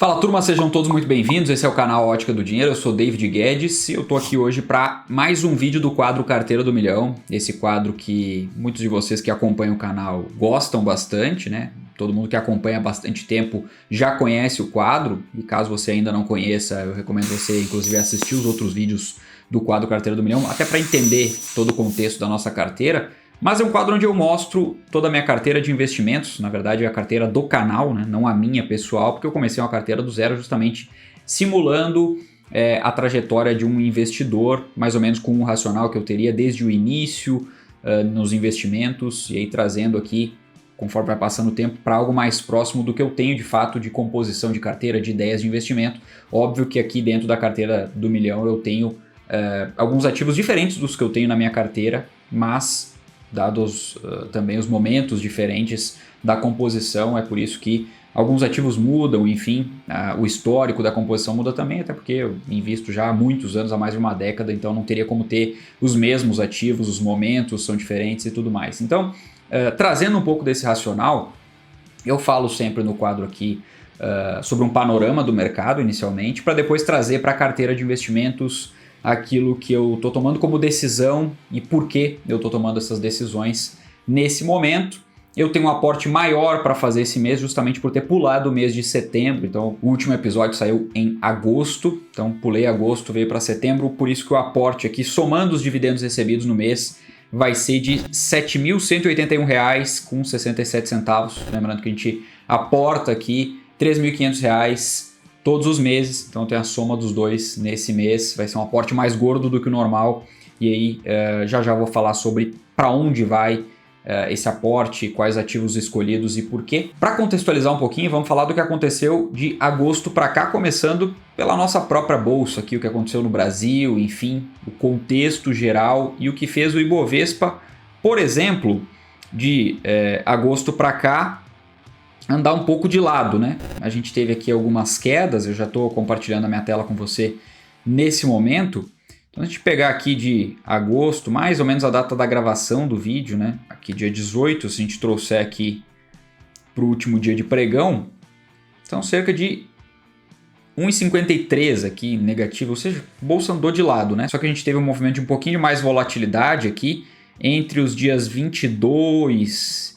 Fala turma, sejam todos muito bem-vindos, esse é o canal Ótica do Dinheiro, eu sou David Guedes e eu tô aqui hoje para mais um vídeo do quadro Carteira do Milhão, esse quadro que muitos de vocês que acompanham o canal gostam bastante, né? Todo mundo que acompanha há bastante tempo já conhece o quadro e caso você ainda não conheça, eu recomendo você inclusive assistir os outros vídeos do quadro Carteira do Milhão, até para entender todo o contexto da nossa carteira. Mas é um quadro onde eu mostro toda a minha carteira de investimentos, na verdade é a carteira do canal, né? Não a minha pessoal, porque eu comecei uma carteira do zero justamente simulando a trajetória de um investidor, mais ou menos com um racional que eu teria desde o início nos investimentos, e aí trazendo aqui, conforme vai passando o tempo, para algo mais próximo do que eu tenho de fato de composição de carteira, de ideias de investimento. Óbvio que aqui dentro da carteira do milhão eu tenho alguns ativos diferentes dos que eu tenho na minha carteira, mas dados também os momentos diferentes da composição, é por isso que alguns ativos mudam, enfim, o histórico da composição muda também, até porque eu invisto já há muitos anos, há mais de uma década, então não teria como ter os mesmos ativos, os momentos são diferentes e tudo mais. Então, trazendo um pouco desse racional, eu falo sempre no quadro aqui sobre um panorama do mercado inicialmente, para depois trazer para a carteira de investimentos aquilo que eu estou tomando como decisão e por que eu estou tomando essas decisões nesse momento. Eu tenho um aporte maior para fazer esse mês justamente por ter pulado o mês de setembro, então o último episódio saiu em agosto, então pulei agosto, veio para setembro, por isso que o aporte aqui, somando os dividendos recebidos no mês, vai ser de R$ 7.181,67, lembrando que a gente aporta aqui R$ 3.500 todos os meses, então tem a soma dos dois nesse mês, vai ser um aporte mais gordo do que o normal, e aí já vou falar sobre para onde vai esse aporte, quais ativos escolhidos e por quê. Para contextualizar um pouquinho, vamos falar do que aconteceu de agosto para cá, começando pela nossa própria bolsa aqui, o que aconteceu no Brasil, enfim, o contexto geral e o que fez o Ibovespa, por exemplo, de agosto para cá, andar um pouco de lado, né? A gente teve aqui algumas quedas, eu já estou compartilhando a minha tela com você nesse momento. Então, a gente pegar aqui de agosto, mais ou menos a data da gravação do vídeo, né? Aqui dia 18, se a gente trouxer aqui para o último dia de pregão, são cerca de 1,53 aqui negativo, ou seja, a bolsa andou de lado, né? Só que a gente teve um movimento de um pouquinho mais volatilidade aqui entre os dias 22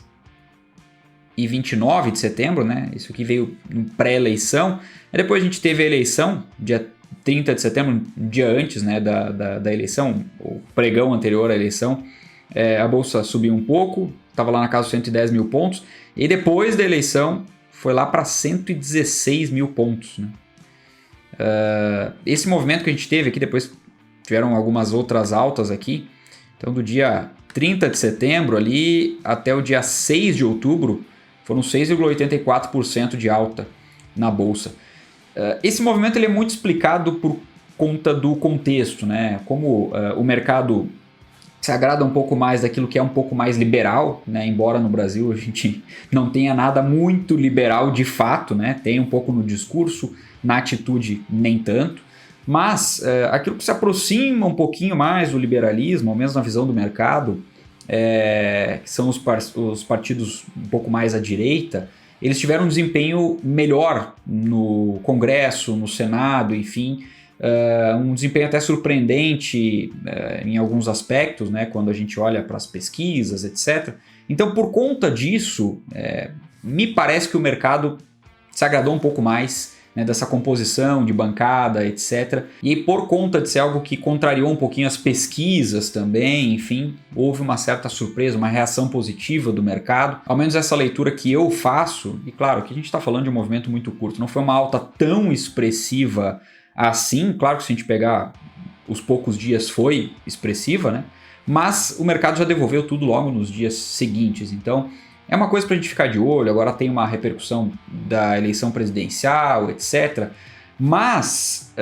e 29 de setembro, né? Isso aqui veio em pré-eleição. Depois a gente teve a eleição, dia 30 de setembro, um dia antes, né, da eleição, o pregão anterior à eleição. A bolsa subiu um pouco, estava lá na casa dos 110 mil pontos. E depois da eleição, foi lá para 116 mil pontos. Né? Esse movimento que a gente teve aqui, depois tiveram algumas outras altas aqui. Então, do dia 30 de setembro ali até o dia 6 de outubro, foram 6,84% de alta na bolsa. Esse movimento ele é muito explicado por conta do contexto, né? Como o mercado se agrada um pouco mais daquilo que é um pouco mais liberal, né? Embora no Brasil a gente não tenha nada muito liberal de fato, né? Tem um pouco no discurso, na atitude nem tanto, mas aquilo que se aproxima um pouquinho mais do liberalismo, ao menos na visão do mercado, que são os partidos um pouco mais à direita, eles tiveram um desempenho melhor no Congresso, no Senado, enfim, um desempenho até surpreendente em alguns aspectos, né, quando a gente olha para as pesquisas, etc. Então, por conta disso, me parece que o mercado se agradou um pouco mais, né, dessa composição de bancada, etc. E por conta de ser algo que contrariou um pouquinho as pesquisas também, enfim, houve uma certa surpresa, uma reação positiva do mercado. Ao menos essa leitura que eu faço, e claro que a gente está falando de um movimento muito curto, não foi uma alta tão expressiva assim, claro que se a gente pegar os poucos dias foi expressiva, né? Mas o mercado já devolveu tudo logo nos dias seguintes, então é uma coisa para a gente ficar de olho. Agora tem uma repercussão da eleição presidencial, etc. Mas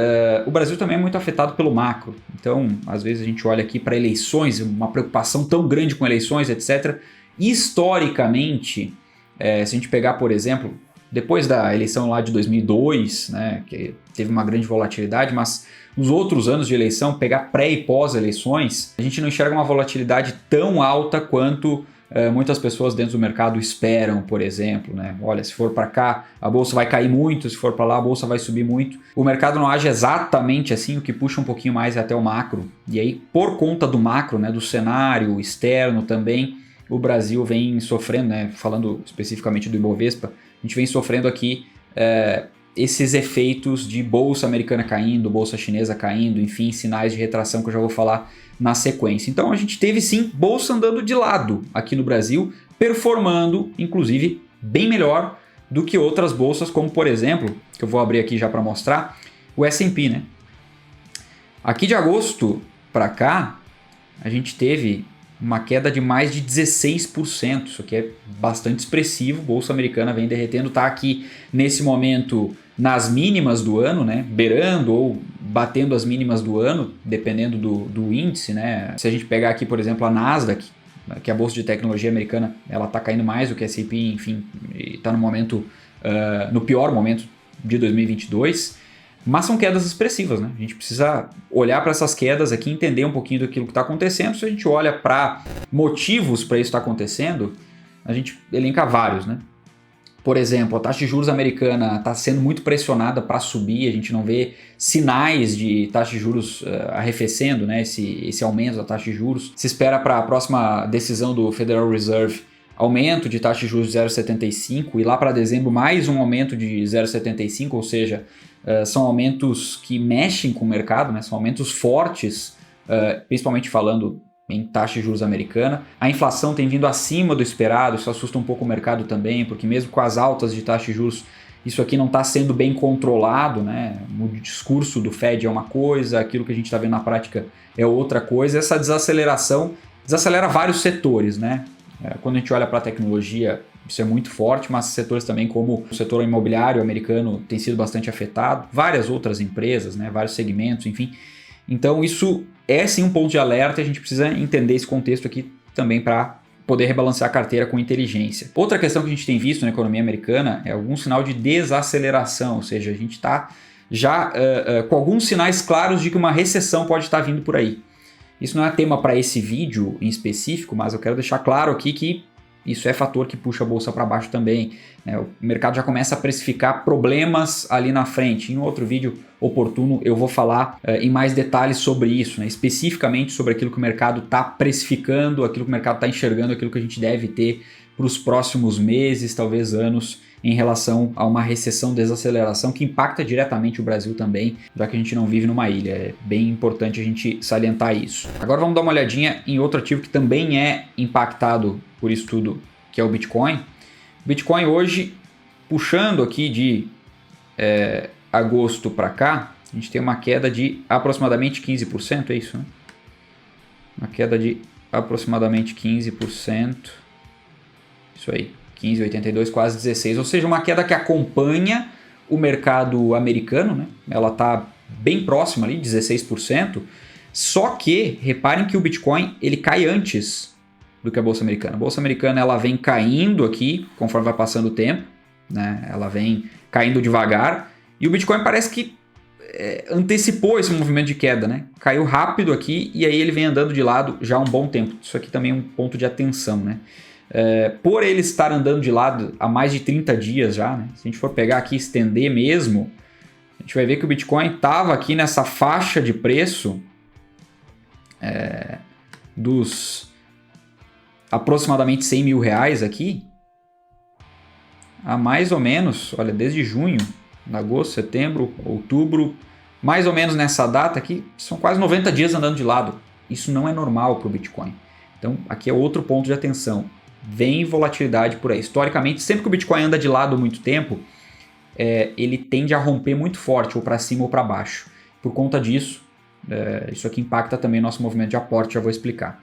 o Brasil também é muito afetado pelo macro. Então, às vezes a gente olha aqui para eleições, uma preocupação tão grande com eleições, etc. Historicamente, se a gente pegar, por exemplo, depois da eleição lá de 2002, né, que teve uma grande volatilidade, mas nos outros anos de eleição, pegar pré e pós-eleições, a gente não enxerga uma volatilidade tão alta quanto muitas pessoas dentro do mercado esperam, por exemplo, né? Olha, se for para cá, a bolsa vai cair muito, se for para lá, a bolsa vai subir muito. O mercado não age exatamente assim, o que puxa um pouquinho mais é até o macro. E aí, por conta do macro, né, do cenário externo também, o Brasil vem sofrendo, né, falando especificamente do Ibovespa, a gente vem sofrendo aqui esses efeitos de bolsa americana caindo, bolsa chinesa caindo, enfim, sinais de retração que eu já vou falar na sequência. Então a gente teve sim bolsa andando de lado aqui no Brasil, performando inclusive bem melhor do que outras bolsas, como por exemplo, que eu vou abrir aqui já para mostrar, o S&P, né? Aqui de agosto para cá, a gente teve uma queda de mais de 16%, isso aqui é bastante expressivo, bolsa americana vem derretendo, está aqui nesse momento nas mínimas do ano, né, beirando ou batendo as mínimas do ano, dependendo do índice, né. Se a gente pegar aqui, por exemplo, a Nasdaq, que é a bolsa de tecnologia americana, ela está caindo mais do que a S&P, enfim, está no momento, no pior momento de 2022, mas são quedas expressivas, né? A gente precisa olhar para essas quedas aqui, entender um pouquinho daquilo que está acontecendo. Se a gente olha para motivos para isso estar acontecendo, a gente elenca vários, né? Por exemplo, a taxa de juros americana está sendo muito pressionada para subir, a gente não vê sinais de taxa de juros arrefecendo, né? Esse aumento da taxa de juros. Se espera para a próxima decisão do Federal Reserve aumento de taxa de juros de 0,75 e lá para dezembro mais um aumento de 0,75, ou seja, são aumentos que mexem com o mercado, né? São aumentos fortes, principalmente falando em taxa de juros americana. A inflação tem vindo acima do esperado, isso assusta um pouco o mercado também, porque mesmo com as altas de taxa de juros, isso aqui não está sendo bem controlado, né? O discurso do Fed é uma coisa, aquilo que a gente está vendo na prática é outra coisa. Essa desaceleração desacelera vários setores, né? Quando a gente olha para a tecnologia, isso é muito forte, mas setores também como o setor imobiliário americano tem sido bastante afetado, várias outras empresas, né, vários segmentos, enfim. Então isso é sim um ponto de alerta e a gente precisa entender esse contexto aqui também para poder rebalancear a carteira com inteligência. Outra questão que a gente tem visto na economia americana é algum sinal de desaceleração, ou seja, a gente está já com alguns sinais claros de que uma recessão pode estar vindo por aí. Isso não é tema para esse vídeo em específico, mas eu quero deixar claro aqui que isso é fator que puxa a bolsa para baixo também, né? O mercado já começa a precificar problemas ali na frente. Em outro vídeo oportuno eu vou falar em mais detalhes sobre isso, né? Especificamente sobre aquilo que o mercado está precificando, aquilo que o mercado está enxergando, aquilo que a gente deve ter para os próximos meses, talvez anos, em relação a uma recessão, desaceleração que impacta diretamente o Brasil também, já que a gente não vive numa ilha. É bem importante a gente salientar isso. Agora vamos dar uma olhadinha em outro ativo que também é impactado por isso tudo, que é o Bitcoin. O Bitcoin hoje, puxando aqui de agosto para cá, a gente tem uma queda de aproximadamente 15%, é isso, né? Uma queda de aproximadamente 15%. Isso aí. 15,82, quase 16, ou seja, uma queda que acompanha o mercado americano, né? Ela está bem próxima ali, 16%, só que reparem que o Bitcoin ele cai antes do que a Bolsa Americana. A Bolsa Americana ela vem caindo aqui conforme vai passando o tempo, né? Ela vem caindo devagar e o Bitcoin parece que antecipou esse movimento de queda, né? Caiu rápido aqui e aí ele vem andando de lado já há um bom tempo. Isso aqui também é um ponto de atenção, né? Por ele estar andando de lado há mais de 30 dias já, né? Se a gente for pegar aqui e estender mesmo, a gente vai ver que o Bitcoin estava aqui nessa faixa de preço dos aproximadamente 100 mil reais aqui, há mais ou menos, olha, desde junho, agosto, setembro, outubro, mais ou menos nessa data aqui, são quase 90 dias andando de lado. Isso não é normal para o Bitcoin. Então, aqui é outro ponto de atenção. Vem volatilidade por aí. Historicamente, sempre que o Bitcoin anda de lado muito tempo, ele tende a romper muito forte, ou para cima ou para baixo. Por conta disso, isso aqui impacta também o nosso movimento de aporte, já vou explicar.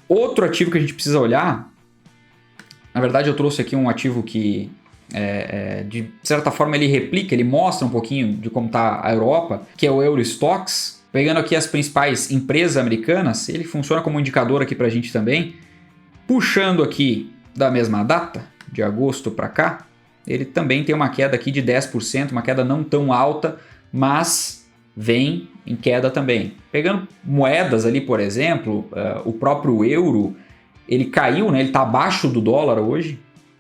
Outro ativo que a gente precisa olhar, na verdade eu trouxe aqui um ativo que, de certa forma, ele replica, ele mostra um pouquinho de como está a Europa, que é o Eurostoxx. Pegando aqui as principais empresas americanas, ele funciona como indicador aqui para a gente também. Puxando aqui da mesma data, de agosto para cá, ele também tem uma queda aqui de 10%, uma queda não tão alta, mas vem em queda também. Pegando moedas ali, por exemplo, o próprio euro, ele caiu, né? Ele está abaixo do dólar hoje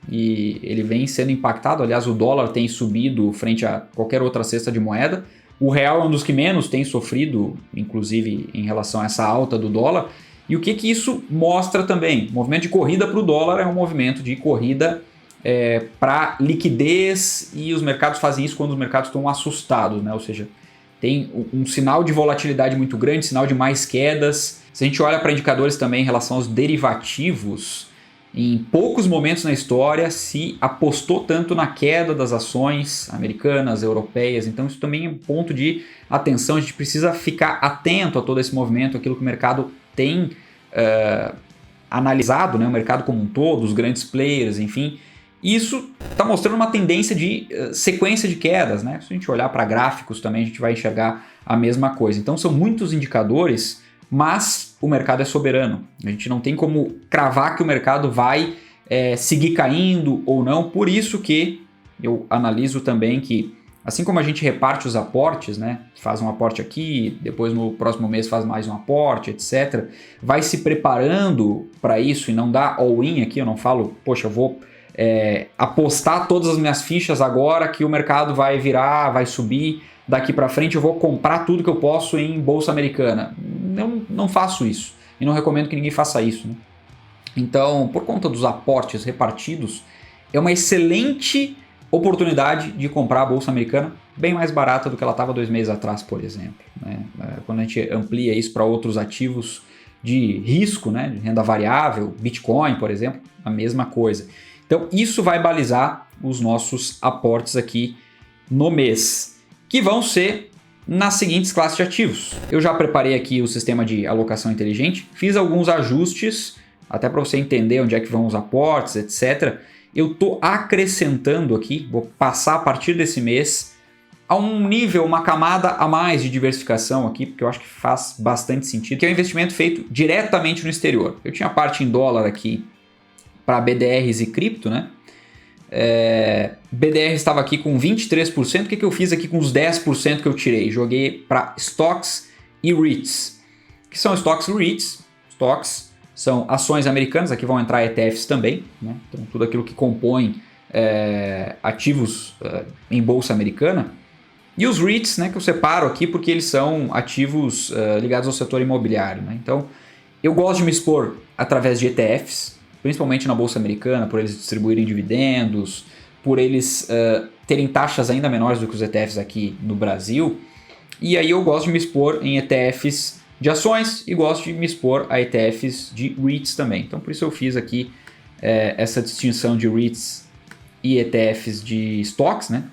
e ele vem sendo impactado. Aliás, o dólar tem subido frente a qualquer outra cesta de moeda. O real é um dos que menos tem sofrido, inclusive em relação a essa alta do dólar. E o que isso mostra também? O movimento de corrida para o dólar é um movimento de corrida para liquidez, e os mercados fazem isso quando os mercados estão assustados, né? Ou seja, tem um sinal de volatilidade muito grande, sinal de mais quedas. Se a gente olha para indicadores também em relação aos derivativos, em poucos momentos na história se apostou tanto na queda das ações americanas, europeias. Então isso também é um ponto de atenção. A gente precisa ficar atento a todo esse movimento, aquilo que o mercado tem analisado, né? O mercado como um todo, os grandes players, enfim. Isso está mostrando uma tendência de sequência de quedas, né? Se a gente olhar para gráficos também, a gente vai enxergar a mesma coisa. Então são muitos indicadores, mas o mercado é soberano. A gente não tem como cravar que o mercado vai seguir caindo ou não. Por isso que eu analiso também que, assim como a gente reparte os aportes, né? Faz um aporte aqui, depois no próximo mês faz mais um aporte, etc. Vai se preparando para isso e não dá all-in aqui. Eu não falo, poxa, eu vou apostar todas as minhas fichas agora que o mercado vai virar, vai subir. Daqui para frente eu vou comprar tudo que eu posso em bolsa americana. Não faço isso. E não recomendo que ninguém faça isso, né? Então, por conta dos aportes repartidos, é uma excelente oportunidade de comprar a bolsa americana bem mais barata do que ela estava 2 meses atrás, por exemplo, né? Quando a gente amplia isso para outros ativos de risco, né? De renda variável, Bitcoin, por exemplo, a mesma coisa. Então, isso vai balizar os nossos aportes aqui no mês, que vão ser nas seguintes classes de ativos. Eu já preparei aqui o sistema de alocação inteligente, fiz alguns ajustes, até para você entender onde é que vão os aportes, etc. Eu estou acrescentando aqui, vou passar a partir desse mês a um nível, uma camada a mais de diversificação aqui, porque eu acho que faz bastante sentido, que é um investimento feito diretamente no exterior. Eu tinha parte em dólar aqui para BDRs e cripto, né? BDR estava aqui com 23%. O que eu fiz aqui com os 10% que eu tirei? Joguei para stocks e REITs. O que são stocks e REITs? Stocks são ações americanas, aqui vão entrar ETFs também, né? Então tudo aquilo que compõe ativos em bolsa americana. E os REITs, né, que eu separo aqui porque eles são ativos ligados ao setor imobiliário, né? Então eu gosto de me expor através de ETFs, principalmente na bolsa americana, por eles distribuírem dividendos, por eles terem taxas ainda menores do que os ETFs aqui no Brasil. E aí eu gosto de me expor em ETFs de ações e gosto de me expor a ETFs de REITs também. Então por isso eu fiz aqui essa distinção de REITs e ETFs de stocks, né?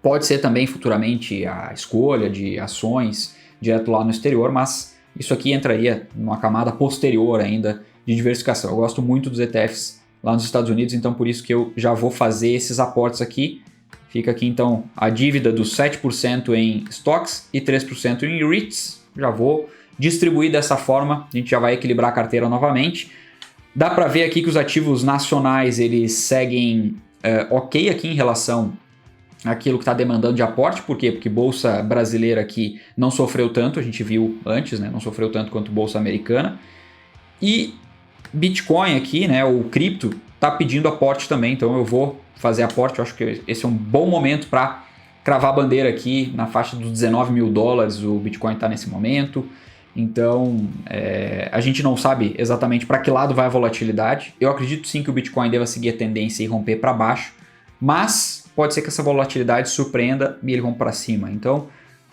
Pode ser também futuramente a escolha de ações direto lá no exterior, mas isso aqui entraria numa camada posterior ainda de diversificação. Eu gosto muito dos ETFs lá nos Estados Unidos, então por isso que eu já vou fazer esses aportes aqui. Fica aqui então a dívida dos 7% em stocks e 3% em REITs. Já vou distribuir dessa forma, a gente já vai equilibrar a carteira novamente. Dá para ver aqui que os ativos nacionais eles seguem ok aqui em relação àquilo que está demandando de aporte. Por quê? Porque bolsa brasileira aqui não sofreu tanto, a gente viu antes, né? Não sofreu tanto quanto bolsa americana. E Bitcoin aqui, né, o cripto, está pedindo aporte também, então eu vou fazer aporte. Eu acho que esse é um bom momento para cravar a bandeira aqui na faixa dos $19 mil, o Bitcoin está nesse momento. Então a gente não sabe exatamente para que lado vai a volatilidade. Eu acredito sim que o Bitcoin deva seguir a tendência e romper para baixo, mas pode ser que essa volatilidade surpreenda e ele rompa para cima. Então,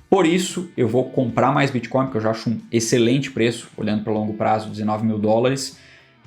por isso, eu vou comprar mais Bitcoin, porque eu já acho um excelente preço, olhando para longo prazo, $19 mil.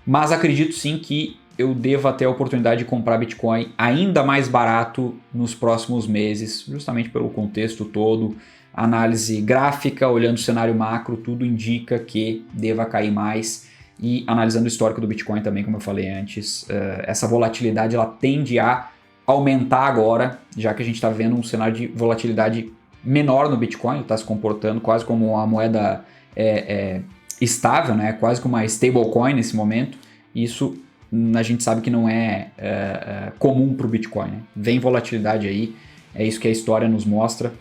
Mas acredito sim que eu devo ter a oportunidade de comprar Bitcoin ainda mais barato nos próximos meses, justamente pelo contexto todo, análise gráfica, olhando o cenário macro, tudo indica que deva cair mais. E analisando o histórico do Bitcoin também, como eu falei antes, essa volatilidade ela tende a aumentar agora, já que a gente está vendo um cenário de volatilidade menor no Bitcoin, está se comportando quase como uma moeda estável, né? Quase como uma stablecoin nesse momento. Isso a gente sabe que não é comum para o Bitcoin, né? Vem volatilidade aí, é isso que a história nos mostra.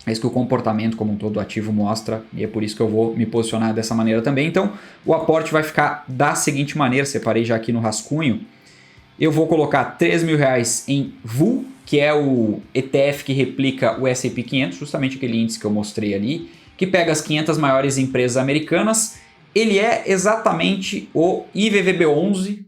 É isso que o comportamento como um todo do ativo mostra, e é por isso que eu vou me posicionar dessa maneira também. Então, o aporte vai ficar da seguinte maneira, separei já aqui no rascunho. Eu vou colocar R$3.000 em VUL, que é o ETF que replica o S&P 500, justamente aquele índice que eu mostrei ali, que pega as 500 maiores empresas americanas. Ele é exatamente o IVVB11,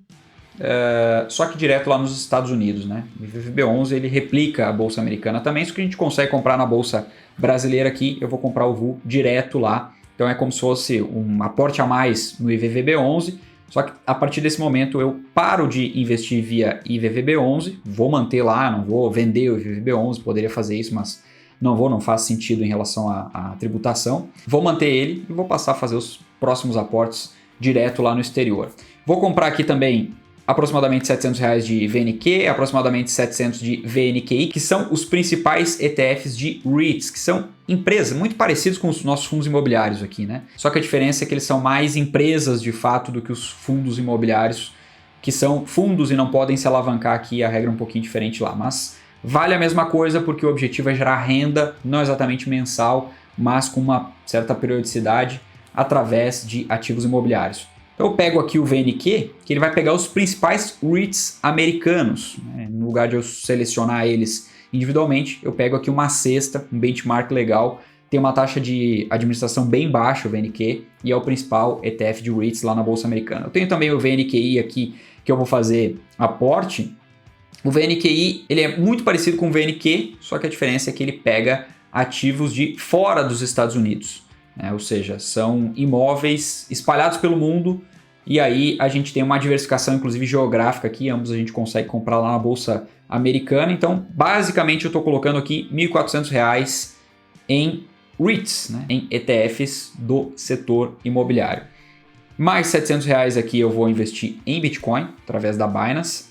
só que direto lá nos Estados Unidos, né? O IVVB11 ele replica a bolsa americana também, isso que a gente consegue comprar na bolsa brasileira aqui, eu vou comprar o VUL direto lá. Então é como se fosse um aporte a mais no IVVB11, só que a partir desse momento eu paro de investir via IVVB11, vou manter lá, não vou vender o IVVB11, poderia fazer isso, mas não faz sentido em relação à tributação. Vou manter ele e vou passar a fazer os próximos aportes direto lá no exterior. Vou comprar aqui também aproximadamente R$700 de VNQ, aproximadamente 700 de VNQI, que são os principais ETFs de REITs, que são empresas muito parecidos com os nossos fundos imobiliários aqui, né? Só que a diferença é que eles são mais empresas de fato do que os fundos imobiliários, que são fundos e não podem se alavancar aqui, a regra é um pouquinho diferente lá, mas vale a mesma coisa porque o objetivo é gerar renda, não exatamente mensal, mas com uma certa periodicidade através de ativos imobiliários. Eu pego aqui o VNQ, que ele vai pegar os principais REITs americanos, né? No lugar de eu selecionar eles individualmente, eu pego aqui uma cesta, um benchmark legal, tem uma taxa de administração bem baixa, o VNQ, e é o principal ETF de REITs lá na Bolsa Americana. Eu tenho também o VNQI aqui, que eu vou fazer aporte. O VNQI ele é muito parecido com o VNQ, só que a diferença é que ele pega ativos de fora dos Estados Unidos. Ou seja, são imóveis espalhados pelo mundo e aí a gente tem uma diversificação inclusive geográfica aqui, ambos a gente consegue comprar lá na Bolsa Americana. Então, basicamente eu estou colocando aqui R$1.400 em REITs, né? Em ETFs do setor imobiliário. Mais R$700 aqui eu vou investir em Bitcoin através da Binance.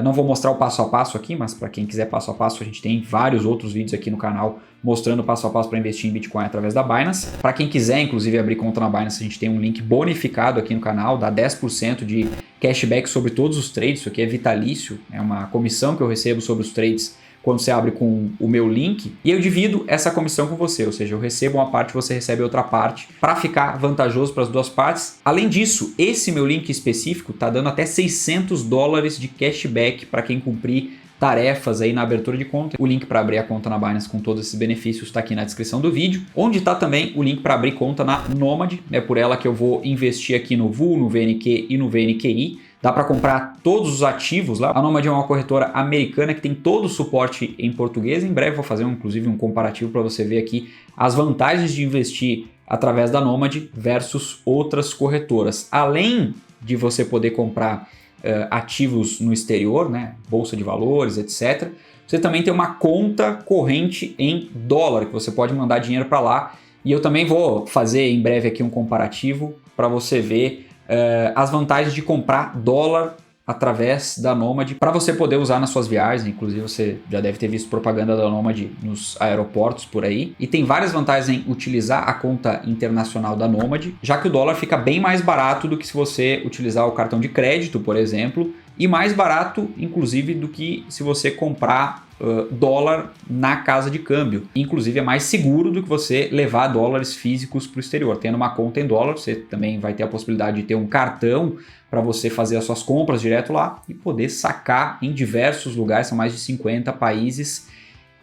Não vou mostrar o passo a passo aqui, mas para quem quiser passo a passo, a gente tem vários outros vídeos aqui no canal mostrando passo a passo para investir em Bitcoin através da Binance. Para quem quiser, inclusive, abrir conta na Binance, a gente tem um link bonificado aqui no canal, dá 10% de cashback sobre todos os trades. Isso aqui é vitalício, é uma comissão que eu recebo sobre os trades quando você abre com o meu link, e eu divido essa comissão com você, ou seja, eu recebo uma parte, você recebe outra parte, para ficar vantajoso para as duas partes. Além disso, esse meu link específico está dando até $600 de cashback para quem cumprir tarefas aí na abertura de conta. O link para abrir a conta na Binance com todos esses benefícios está aqui na descrição do vídeo, onde está também o link para abrir conta na Nomad. É por ela que eu vou investir aqui no VUL, no VNQ e no VNQI. Dá para comprar todos os ativos lá. A Nomad é uma corretora americana que tem todo o suporte em português. Em breve vou fazer inclusive um comparativo para você ver aqui as vantagens de investir através da Nomad versus outras corretoras. Além de você poder comprar ativos no exterior, né, bolsa de valores, etc. Você também tem uma conta corrente em dólar, que você pode mandar dinheiro para lá. E eu também vou fazer em breve aqui um comparativo para você ver as vantagens de comprar dólar através da Nomad para você poder usar nas suas viagens. Inclusive você já deve ter visto propaganda da Nomad nos aeroportos por aí. E tem várias vantagens em utilizar a conta internacional da Nomad, já que o dólar fica bem mais barato do que se você utilizar o cartão de crédito, por exemplo, e mais barato, inclusive, do que se você comprar dólar na casa de câmbio. Inclusive, é mais seguro do que você levar dólares físicos para o exterior. Tendo uma conta em dólar, você também vai ter a possibilidade de ter um cartão para você fazer as suas compras direto lá e poder sacar em diversos lugares, são mais de 50 países.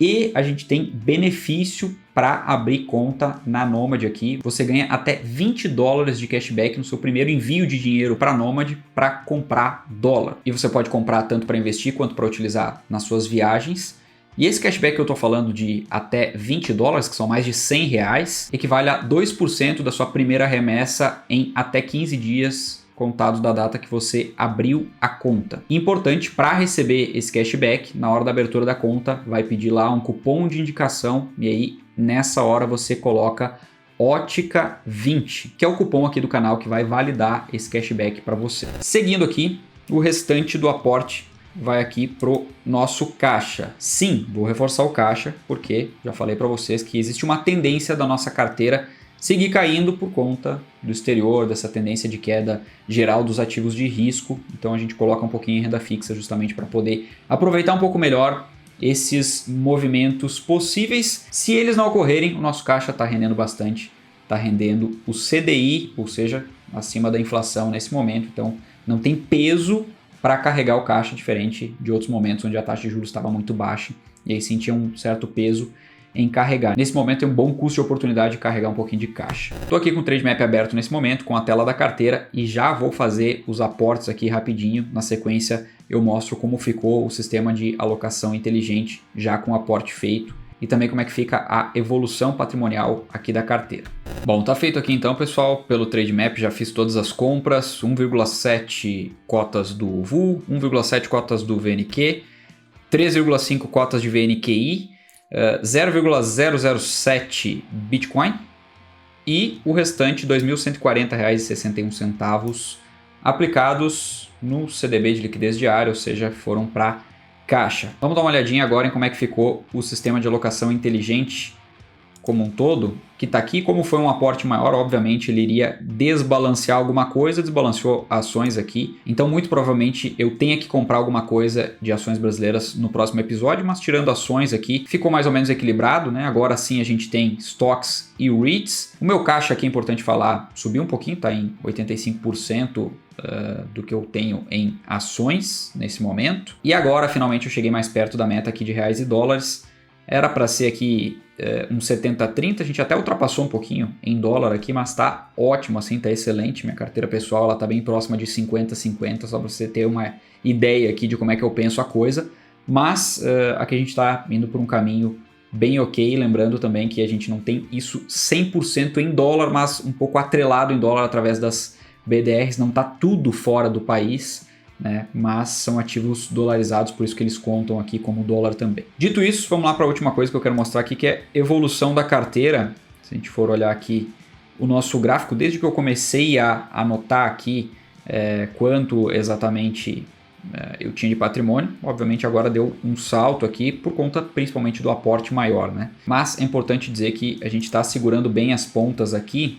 E a gente tem benefício para abrir conta na Nomad aqui. Você ganha até $20 de cashback no seu primeiro envio de dinheiro para a Nomad para comprar dólar. E você pode comprar tanto para investir quanto para utilizar nas suas viagens. E esse cashback que eu estou falando de até $20, que são mais de R$100, equivale a 2% da sua primeira remessa em até 15 dias contados da data que você abriu a conta. Importante, para receber esse cashback, na hora da abertura da conta, vai pedir lá um cupom de indicação e aí nessa hora você coloca OTICA20, que é o cupom aqui do canal que vai validar esse cashback para você. Seguindo aqui, o restante do aporte vai aqui pro nosso caixa. Sim, vou reforçar o caixa, porque já falei para vocês que existe uma tendência da nossa carteira seguir caindo por conta do exterior, dessa tendência de queda geral dos ativos de risco. Então a gente coloca um pouquinho em renda fixa justamente para poder aproveitar um pouco melhor esses movimentos possíveis. Se eles não ocorrerem, o nosso caixa está rendendo bastante, está rendendo o CDI, ou seja, acima da inflação nesse momento, então não tem peso para carregar o caixa, diferente de outros momentos onde a taxa de juros estava muito baixa e aí sentia um certo peso em carregar. Nesse momento tem um bom custo de oportunidade de carregar um pouquinho de caixa. Estou aqui com o Trade Map aberto nesse momento, com a tela da carteira, e já vou fazer os aportes aqui rapidinho. Na sequência eu mostro como ficou o sistema de alocação inteligente já com o aporte feito e também como é que fica a evolução patrimonial aqui da carteira. Bom, tá feito aqui então, pessoal, pelo Trade Map, já fiz todas as compras, 1,7 cotas do VUL, 1,7 cotas do VNQ, 3,5 cotas de VNQI, 0,007 Bitcoin e o restante R$ 2.140,61 aplicados no CDB de liquidez diária, ou seja, foram para caixa. Vamos dar uma olhadinha agora em como é que ficou o sistema de alocação inteligente como um todo, que está aqui. Como foi um aporte maior, obviamente ele iria desbalancear alguma coisa, desbalanceou ações aqui, então muito provavelmente eu tenha que comprar alguma coisa de ações brasileiras no próximo episódio, mas tirando ações aqui, ficou mais ou menos equilibrado, né? Agora sim a gente tem stocks e REITs. O meu caixa aqui, é importante falar, subiu um pouquinho, está em 85% do que eu tenho em ações nesse momento. E agora finalmente eu cheguei mais perto da meta aqui de reais e dólares. Era para ser aqui um 70-30, a gente até ultrapassou um pouquinho em dólar aqui, mas tá ótimo assim, tá excelente. Minha carteira pessoal ela tá bem próxima de 50-50, só para você ter uma ideia aqui de como é que eu penso a coisa. Mas aqui a gente está indo por um caminho bem ok, lembrando também que a gente não tem isso 100% em dólar, mas um pouco atrelado em dólar através das BDRs, não tá tudo fora do país, né? Mas são ativos dolarizados, por isso que eles contam aqui como dólar também. Dito isso, vamos lá para a última coisa que eu quero mostrar aqui, que é evolução da carteira. Se a gente for olhar aqui o nosso gráfico, desde que eu comecei a anotar aqui quanto exatamente eu tinha de patrimônio, obviamente agora deu um salto aqui por conta principalmente do aporte maior, né? Mas é importante dizer que a gente está segurando bem as pontas aqui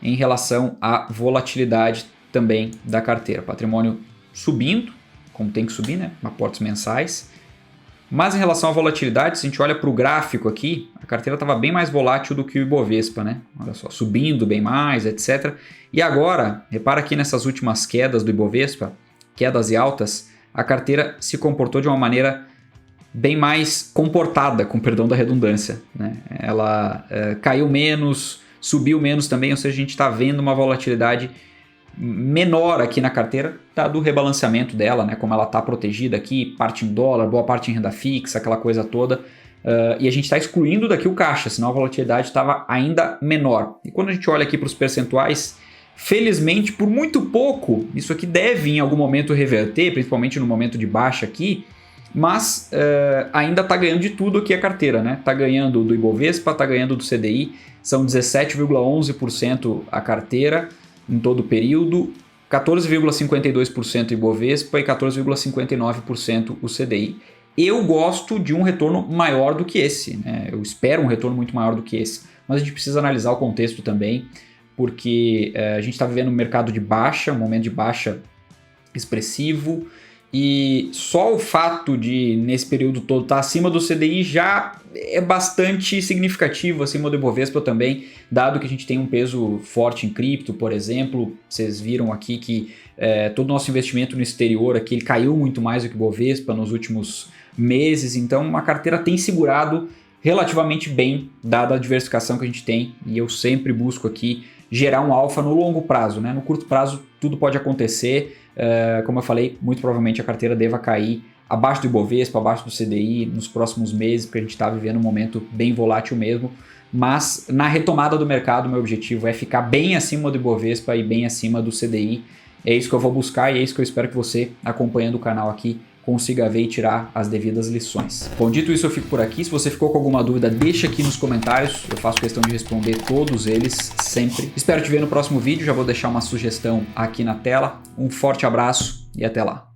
em relação à volatilidade também da carteira. Patrimônio subindo, como tem que subir, né? Aportes mensais. Mas em relação à volatilidade, se a gente olha para o gráfico aqui, a carteira estava bem mais volátil do que o Ibovespa, né? Olha só, subindo bem mais, etc. E agora, repara aqui nessas últimas quedas do Ibovespa, quedas e altas, a carteira se comportou de uma maneira bem mais comportada, com perdão da redundância, né? Ela caiu menos, subiu menos também, ou seja, a gente está vendo uma volatilidade menor aqui na carteira, dado o rebalanceamento dela, né? Como ela está protegida aqui, parte em dólar, boa parte em renda fixa, aquela coisa toda, e a gente está excluindo daqui o caixa, senão a volatilidade estava ainda menor. E quando a gente olha aqui para os percentuais, felizmente, por muito pouco, isso aqui deve em algum momento reverter, principalmente no momento de baixa aqui, mas ainda está ganhando de tudo aqui a carteira, né? Está ganhando do Ibovespa, está ganhando do CDI, são 17,11% a carteira em todo o período, 14,52% Ibovespa e 14,59% o CDI. Eu gosto de um retorno maior do que esse, né? Eu espero um retorno muito maior do que esse, mas a gente precisa analisar o contexto também, porque a gente está vivendo um mercado de baixa, um momento de baixa expressivo, e só o fato de, nesse período todo, estar acima do CDI já é bastante significativo, acima do Ibovespa também, dado que a gente tem um peso forte em cripto, por exemplo. Vocês viram aqui que todo o nosso investimento no exterior aqui, ele caiu muito mais do que o Ibovespa nos últimos meses, então a carteira tem segurado relativamente bem, dada a diversificação que a gente tem, e eu sempre busco aqui gerar um alfa no longo prazo, né? No curto prazo tudo pode acontecer, como eu falei, muito provavelmente a carteira deva cair abaixo do Ibovespa, abaixo do CDI nos próximos meses, porque a gente está vivendo um momento bem volátil mesmo, mas na retomada do mercado meu objetivo é ficar bem acima do Ibovespa e bem acima do CDI. É isso que eu vou buscar e é isso que eu espero que você, acompanhando o canal aqui, consiga ver e tirar as devidas lições. Bom, dito isso, eu fico por aqui. Se você ficou com alguma dúvida, deixa aqui nos comentários. Eu faço questão de responder todos eles, sempre. Espero te ver no próximo vídeo. Já vou deixar uma sugestão aqui na tela. Um forte abraço e até lá.